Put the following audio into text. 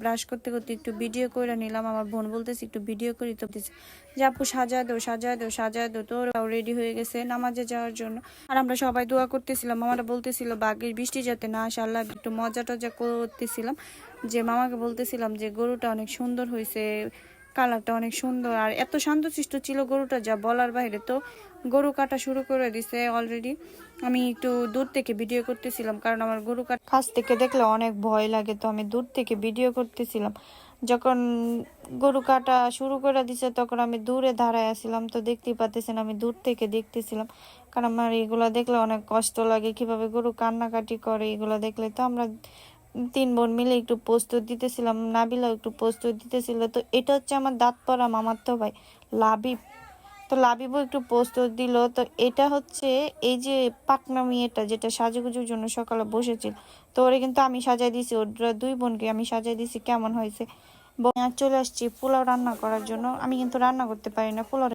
Brush করতে করতে একটু ভিডিও করে নিলাম। আমার বোন বলতেছে একটু ভিডিও করি, তো যে আপু সাজা দো সাজা দো সাজা দো, তো ওরাও রেডি হয়ে গেছে নামাজে যাওয়ার জন্য। আর আমরা সবাই দোয়া করতেছিলাম, মামারা বলতেছিল ভাগ্যের বৃষ্টি যাতে না আসে, আল্লাহ একটু মজা টজা করতেছিলাম। যে মামাকে বলতেছিলাম যে গরুটা অনেক সুন্দর হয়েছে, কালারটা অনেক সুন্দর, আর এত শান্তশিষ্ট ছিল গরুটা যা বলার বাইরে। তো গরু কাটা শুরু করে দিছে অলরেডি। আমি একটু দূর থেকে ভিডিও করতেছিলাম, কারণ আমার গরু কাটা কাছ থেকে দেখলে অনেক ভয় লাগে, তো আমি দূর থেকে ভিডিও করতেছিলাম। যখন গরু কাটা শুরু করে দিছে তখন আমি দূরে দাঁড়ায় আসছিলাম, তো দেখতেই পাচ্ছেন আমি দূর থেকে দেখতেছিলাম, কারণ আমার এগুলো দেখলে অনেক কষ্ট লাগে, কিভাবে গরু কান্নাকাটি করে এগুলো দেখলে। তো আমরা 3 বোন মিলে একটু প্রস্তুত দিতেছিলাম, নাবিলাও একটু প্রস্তুত দিতেছিল। তো এটা হচ্ছে আমার দাঁত পড়া মামাতো ভাই লাবিব। তো লাবিবও একটু প্রস্তুত দিল। তো এটা হচ্ছে এই যে পাকনা মেয়েটা যেটা সাজুগুজুর জন্য সকালে বসেছিল, তো ওরে কিন্তু আমি সাজাই দিছি, ওরা 2 বোনকে আমি সাজাই দিছি। কেমন হয়েছে চলে আসছি পোলাও রান্না করার জন্য। আমি কিন্তু রান্না করতে পারি না পোলাও।